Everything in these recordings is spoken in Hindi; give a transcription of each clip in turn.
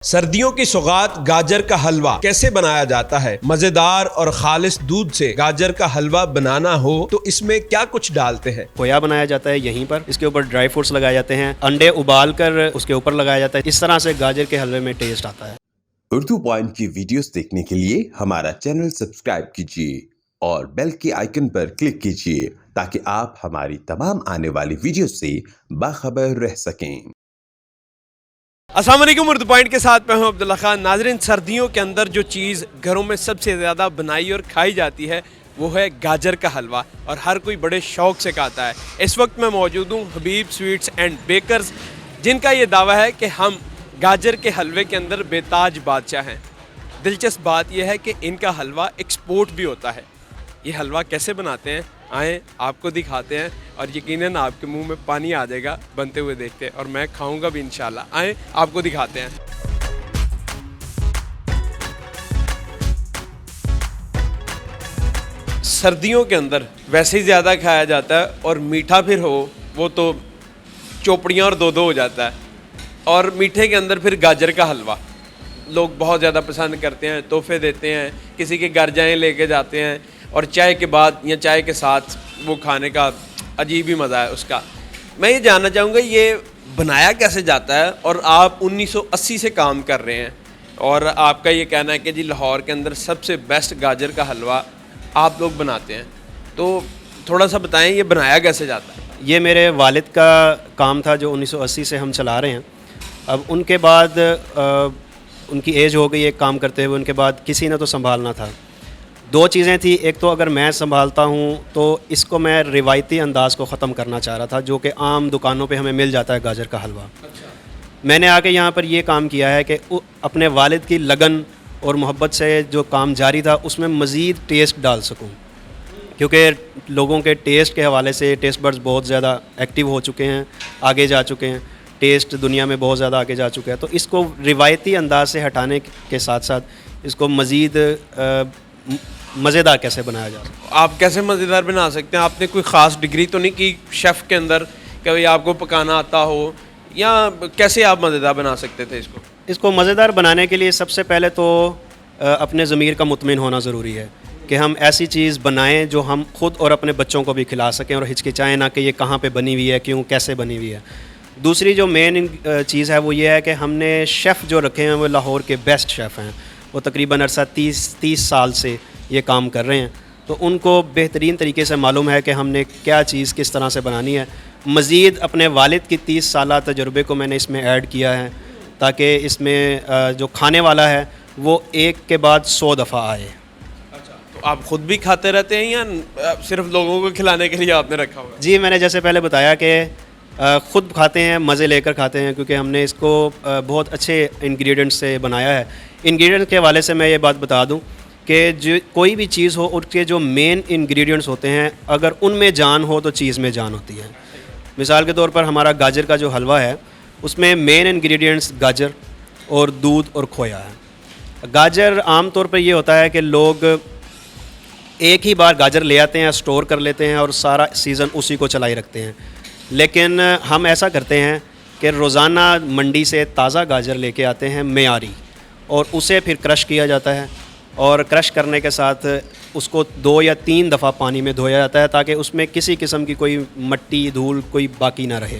सर्दियों की सौगात गाजर का हलवा कैसे बनाया जाता है। मजेदार और खालिस दूध से गाजर का हलवा बनाना हो तो इसमें क्या कुछ डालते हैं। खोया बनाया जाता है यहीं पर, इसके ऊपर ड्राई फ्रूट्स लगाए जाते हैं, अंडे उबाल कर उसके ऊपर लगाया जाता है। इस तरह से गाजर के हलवे में टेस्ट आता है। उर्दू पॉइंट की वीडियोस देखने के लिए हमारा चैनल सब्सक्राइब कीजिए और बेल के आइकन पर क्लिक कीजिए ताकि आप हमारी तमाम आने वाली वीडियो से बाखबर रह सकें। अस्सलाम वालेकुम, उर्दू पॉइंट के साथ मैं हूं अब्दुल्ला खान। नाज़रीन, सर्दियों के अंदर जो चीज़ घरों में सबसे ज़्यादा बनाई और खाई जाती है वो है गाजर का हलवा, और हर कोई बड़े शौक़ से खाता है। इस वक्त मैं मौजूद हूँ हबीब स्वीट्स एंड बेकर्स, जिनका ये दावा है कि हम गाजर के हलवे के अंदर बेताज बादशाह हैं। दिलचस्प बात यह है कि इनका हलवा एक्सपोर्ट भी होता है। ये हलवा कैसे बनाते हैं, आएँ आपको दिखाते हैं, और यकीनन आपके मुंह में पानी आ जाएगा बनते हुए देखते हैं, और मैं खाऊंगा भी इंशाल्लाह। आएँ आपको दिखाते हैं। सर्दियों के अंदर वैसे ही ज़्यादा खाया जाता है, और मीठा फिर हो वो तो चोपड़ियाँ और दो हो जाता है। और मीठे के अंदर फिर गाजर का हलवा लोग बहुत ज़्यादा पसंद करते हैं, तोहफे देते हैं, किसी के घर जाएँ लेके जाते हैं, और चाय के बाद या चाय के साथ वो खाने का अजीब ही मज़ा है उसका। मैं ये जानना चाहूँगा ये बनाया कैसे जाता है, और आप 1980 से काम कर रहे हैं, और आपका ये कहना है कि जी लाहौर के अंदर सबसे बेस्ट गाजर का हलवा आप लोग बनाते हैं, तो थोड़ा सा बताएं ये बनाया कैसे जाता है। ये मेरे वालिद का काम था जो 1980 से हम चला रहे हैं। अब उनके बाद उनकी एज हो गई एक काम करते हुए, उनके बाद किसी ने तो संभालना था। दो चीज़ें थी, एक तो अगर मैं संभालता हूँ तो इसको मैं रिवायती अंदाज़ को ख़त्म करना चाह रहा था जो कि आम दुकानों पे हमें मिल जाता है गाजर का हलवा। अच्छा। मैंने आके यहाँ पर ये काम किया है कि अपने वालिद की लगन और मोहब्बत से जो काम जारी था उसमें मज़ीद टेस्ट डाल सकूँ, क्योंकि लोगों के टेस्ट के हवाले से टेस्ट बड्स बहुत ज़्यादा एक्टिव हो चुके हैं, आगे जा चुके हैं, टेस्ट दुनिया में बहुत ज़्यादा आगे जा चुका है। तो इसको रिवायती अंदाज से हटाने के साथ साथ इसको मज़ीद मज़ेदार कैसे बनाया जा सकता है। आप कैसे मज़ेदार बना सकते हैं? आपने कोई ख़ास डिग्री तो नहीं की शेफ़ के अंदर कि भाई आपको पकाना आता हो, या कैसे आप मज़ेदार बना सकते थे इसको? इसको मज़ेदार बनाने के लिए सबसे पहले तो अपने ज़मीर का मुतमिन होना ज़रूरी है कि हम ऐसी चीज़ बनाएं जो हम ख़ुद और अपने बच्चों को भी खिला सकें, और हिचकिचाएँ ना कि ये कहाँ पे बनी हुई है, क्यों, कैसे बनी हुई है। दूसरी जो मेन चीज़ है वो ये है कि हमने शेफ़ जो रखे हैं वो लाहौर के बेस्ट शेफ़ हैं। वो तकरीबन अरसा 30 साल से ये काम कर रहे हैं, तो उनको बेहतरीन तरीके से मालूम है कि हमने क्या चीज़ किस तरह से बनानी है। मज़ीद अपने वालिद की 30 साला तजुर्बे को मैंने इसमें ऐड किया है ताकि इसमें जो खाने वाला है वो एक के बाद 100 दफ़ा आए। अच्छा, तो आप ख़ुद भी खाते रहते हैं या सिर्फ लोगों को खिलाने के लिए आपने रखा हुआ है? जी, मैंने जैसे पहले बताया कि ख़ुद खाते हैं, मज़े लेकर खाते हैं, क्योंकि हमने इसको बहुत अच्छे इंग्रेडिएंट्स से बनाया है। इंग्रेडिएंट्स के हवाले से मैं ये बात बता दूं कि जो कोई भी चीज़ हो उसके जो मेन इंग्रेडिएंट्स होते हैं, अगर उनमें जान हो तो चीज़ में जान होती है। मिसाल के तौर पर हमारा गाजर का जो हलवा है उसमें मेन इंग्रेडिएंट्स गाजर और दूध और खोया है। गाजर आम तौर पर ये होता है कि लोग एक ही बार गाजर ले आते हैं, स्टोर कर लेते हैं और सारा सीज़न उसी को चलाई रखते हैं, लेकिन हम ऐसा करते हैं कि रोज़ाना मंडी से ताज़ा गाजर लेके आते हैं मेयारी, और उसे फिर क्रश किया जाता है, और क्रश करने के साथ उसको 2 या 3 दफ़ा पानी में धोया जाता है ताकि उसमें किसी किस्म की कोई मट्टी धूल कोई बाकी ना रहे।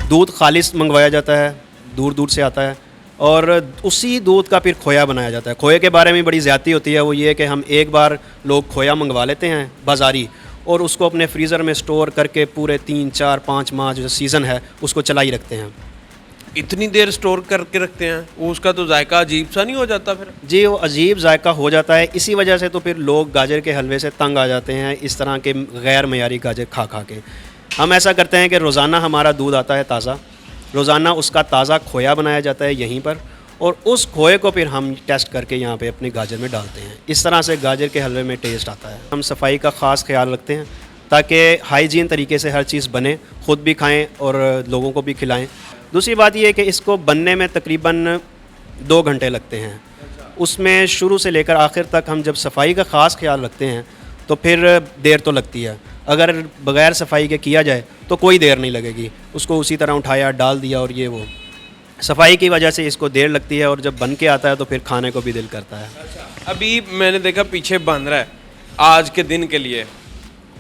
दूध खालिस मंगवाया जाता है, दूर दूर से आता है, और उसी दूध का फिर खोया बनाया जाता है। खोए के बारे में बड़ी ज़्यादती होती है, वो ये कि हम एक बार लोग खोया मंगवा लेते हैं बाज़ारी, और उसको अपने फ्रीज़र में स्टोर करके पूरे 3, 4, 5 माह जो सीज़न है उसको चलाई रखते हैं। इतनी देर स्टोर करके रखते हैं, वो उसका तो जायका अजीब सा नहीं हो जाता फिर? जी, वो अजीब जायका हो जाता है। इसी वजह से तो फिर लोग गाजर के हलवे से तंग आ जाते हैं, इस तरह के गैर मयारी गाजर खा खा के। हम ऐसा करते हैं कि रोज़ाना हमारा दूध आता है ताज़ा, रोज़ाना उसका ताज़ा खोया बनाया जाता है यहीं पर, और उस खोए को फिर हम टेस्ट करके यहाँ पे अपने गाजर में डालते हैं। इस तरह से गाजर के हलवे में टेस्ट आता है। हम सफाई का ख़ास ख्याल रखते हैं ताकि हाइजीन तरीके से हर चीज़ बने, ख़ुद भी खाएं और लोगों को भी खिलाएं। दूसरी बात यह है कि इसको बनने में तकरीबन 2 घंटे लगते हैं। उसमें शुरू से लेकर आखिर तक हम जब सफाई का ख़ास ख्याल रखते हैं तो फिर देर तो लगती है। अगर बग़ैर सफाई के किया जाए तो कोई देर नहीं लगेगी, उसको उसी तरह उठाया डाल दिया और ये वो सफाई की वजह से इसको देर लगती है और जब बन के आता है तो फिर खाने को भी दिल करता है। अभी मैंने देखा पीछे बन रहा है आज के दिन के लिए।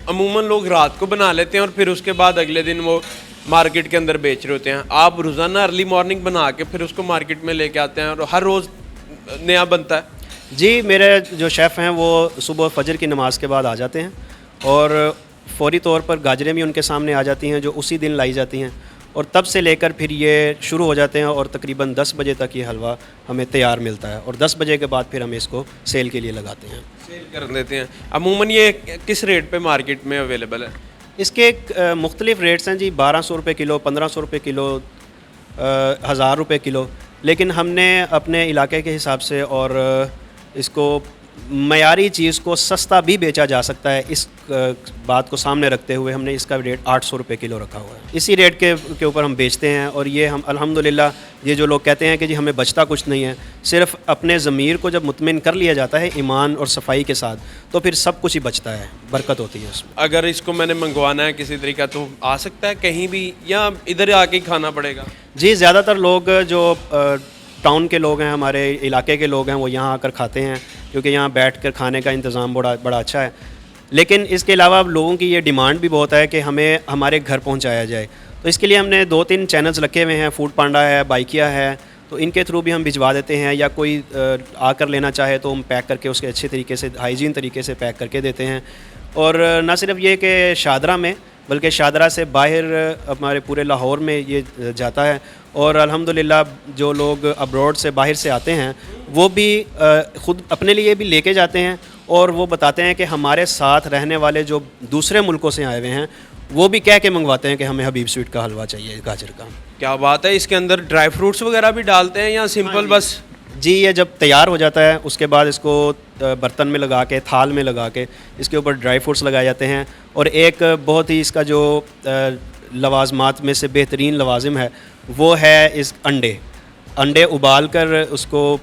अमूमन लोग रात को बना लेते हैं और फिर उसके बाद अगले दिन वो मार्केट के अंदर बेच रहे होते हैं। आप रोज़ाना अर्ली मॉर्निंग बना के फिर उसको मार्केट में लेके आते हैं और हर रोज़ नया बनता है? जी, मेरे जो शेफ़ हैं वो सुबह फजर की नमाज़ के बाद आ जाते हैं और फ़ौरी तौर पर गाजरें भी उनके सामने आ जाती हैं जो उसी दिन लाई जाती हैं और तब से लेकर फिर ये शुरू हो जाते हैं और तकरीबन 10 बजे तक ये हलवा हमें तैयार मिलता है और 10 बजे के बाद फिर हम इसको सेल के लिए लगाते हैं। सेल कर देते हैं। अमूमन ये किस रेट पे मार्केट में अवेलेबल है? इसके मुख्तलिफ़ रेट्स हैं जी, 1200 रुपये किलो, 1500 रुपये किलो, 1000 रुपये किलो। लेकिन हमने अपने इलाके के हिसाब से और इसको मयारी चीज़ को सस्ता भी बेचा जा सकता है, इस बात को सामने रखते हुए हमने इसका रेट 800 रुपये किलो रखा हुआ है। इसी रेट के ऊपर हम बेचते हैं और ये हम अल्हम्दुलिल्लाह, ये जो लोग कहते हैं कि जी हमें बचता कुछ नहीं है, सिर्फ़ अपने ज़मीर को जब मुतमिन कर लिया जाता है ईमान और सफाई के साथ तो फिर सब कुछ ही बचता है, बरकत होती है उसमें। अगर इसको मैंने मंगवाना है किसी तरीका तो आ सकता है कहीं भी या इधर आके ही खाना पड़ेगा? जी, ज़्यादातर लोग जो टाउन के लोग हैं, हमारे इलाके के लोग हैं, वो यहाँ आकर खाते हैं क्योंकि यहाँ बैठकर खाने का इंतज़ाम बड़ा अच्छा है। लेकिन इसके अलावा लोगों की ये डिमांड भी बहुत है कि हमें हमारे घर पहुँचाया जाए, तो इसके लिए हमने 2-3 चैनल्स रखे हुए हैं, फूड पांडा है, बाइकिया है, तो इनके थ्रू भी हम भिजवा देते हैं या कोई आकर लेना चाहे तो हम पैक करके उसके अच्छे तरीके से हाइजीन तरीके से पैक करके देते हैं। और न सिर्फ ये कि शादरा में बल्कि शादरा से बाहर हमारे पूरे लाहौर में ये जाता है और अल्हम्दुलिल्लाह जो लोग अब्रॉड से बाहर से आते हैं वो भी ख़ुद अपने लिए भी लेके जाते हैं और वो बताते हैं कि हमारे साथ रहने वाले जो दूसरे मुल्कों से आए हुए हैं वो भी कह के मंगवाते हैं कि हमें हबीब स्वीट का हलवा चाहिए गाजर का। क्या बात है! इसके अंदर ड्राई फ्रूट्स वगैरह भी डालते हैं या सिंपल बस? जी, ये जब तैयार हो जाता है उसके बाद इसको बर्तन में लगा के, थाल में लगा के इसके ऊपर ड्राई फ्रूट्स लगाए जाते हैं और एक बहुत ही इसका जो लवाज़मात में से बेहतरीन लवाज़िम है वो है इस अंडे उबाल कर उसको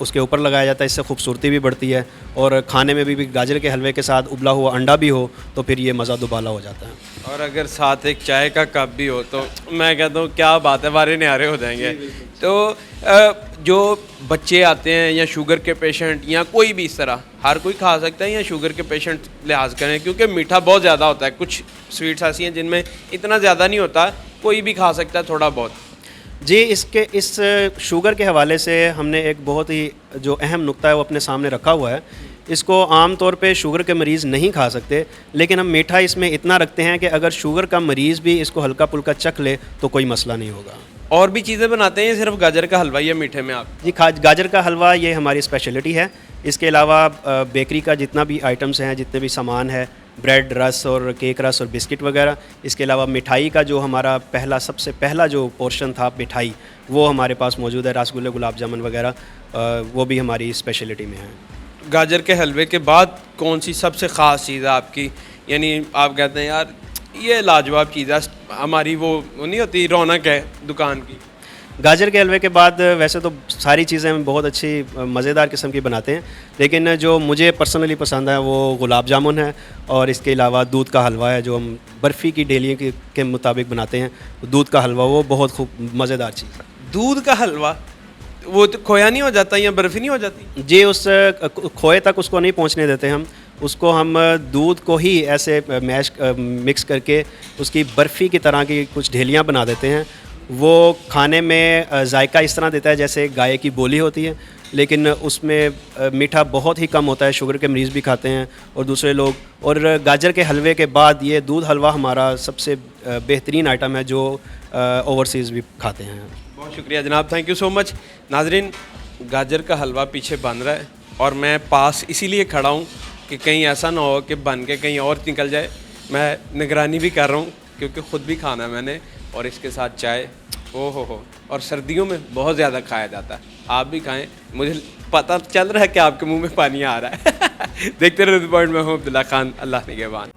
उसके ऊपर लगाया जाता है। इससे खूबसूरती भी बढ़ती है और खाने में भी गाजर के हलवे के साथ उबला हुआ अंडा भी हो तो फिर ये मज़ा दुबाला हो जाता है। और अगर साथ एक चाय का कप भी हो तो मैं कहता हूँ क्या बात है, वारे न्यारे हो जाएंगे। तो जो बच्चे आते हैं या शुगर के पेशेंट या कोई भी इस तरह हर कोई खा सकता है या शुगर के पेशेंट लिहाज करें? क्योंकि मीठा बहुत ज़्यादा होता है, कुछ स्वीट्स ऐसी हैं जिनमें इतना ज़्यादा नहीं होता, कोई भी खा सकता है थोड़ा बहुत। जी, इस शुगर के हवाले से हमने एक बहुत ही जो अहम नुक्ता है वो अपने सामने रखा हुआ है। इसको आम तौर पे शुगर के मरीज़ नहीं खा सकते, लेकिन हम मीठा इसमें इतना रखते हैं कि अगर शुगर का मरीज़ भी इसको हल्का पुल्का चख ले तो कोई मसला नहीं होगा। और भी चीज़ें बनाते हैं, सिर्फ गाजर का हलवा या मीठे में आप? जी, गाजर का हलवा ये हमारी स्पेशलिटी है। इसके अलावा बेकरी का जितना भी आइटम्स हैं, जितने भी सामान है, ब्रेड रस और केक रस और बिस्किट वगैरह, इसके अलावा मिठाई का जो हमारा सबसे पहला जो पोर्शन था मिठाई, वो हमारे पास मौजूद है। रसगुल्ले, गुलाब जामुन वगैरह वो भी हमारी स्पेशलिटी में है। गाजर के हलवे के बाद कौन सी सबसे ख़ास चीज़ है आपकी, यानी आप कहते हैं यार ये लाजवाब चीज़ है हमारी, वो नहीं होती रौनक है दुकान की? गाजर के हलवे के बाद वैसे तो सारी चीज़ें हम बहुत अच्छी मज़ेदार किस्म की बनाते हैं, लेकिन जो मुझे पर्सनली पसंद है वो गुलाब जामुन है और इसके अलावा दूध का हलवा है जो हम बर्फ़ी की डेलियों के मुताबिक बनाते हैं। दूध का हलवा वो बहुत खूब मज़ेदार चीज़ है। दूध का हलवा वो तो खोया नहीं हो जाता या बर्फ़ी नहीं हो जाती? जी, उस खोए तक उसको नहीं पहुंचने देते हम, उसको हम दूध को ही ऐसे मिक्स करके उसकी बर्फ़ी की तरह की कुछ ढेलियाँ बना देते हैं। वो खाने में जायका इस तरह देता है जैसे गाय की बोली होती है, लेकिन उसमें मीठा बहुत ही कम होता है। शुगर के मरीज़ भी खाते हैं और दूसरे लोग। और गाजर के हलवे के बाद ये दूध हलवा हमारा सबसे बेहतरीन आइटम है जो ओवरसीज़ भी खाते हैं। बहुत शुक्रिया जनाब, थैंक यू सो मच। नाजरीन, गाजर का हलवा पीछे बन रहा है और मैं पास इसीलिए खड़ा हूँ कि कहीं ऐसा ना हो कि बन के कहीं और निकल जाए। मैं निगरानी भी कर रहा हूँ क्योंकि ख़ुद भी खाना है मैंने, और इसके साथ चाय, ओ हो, और सर्दियों में बहुत ज़्यादा खाया जाता है। आप भी खाएं, मुझे पता चल रहा है कि आपके मुंह में पानी आ रहा है। देखते रहो द पॉइंट में हूँ अब्दुल्ला खान, अल्लाह निगहबान।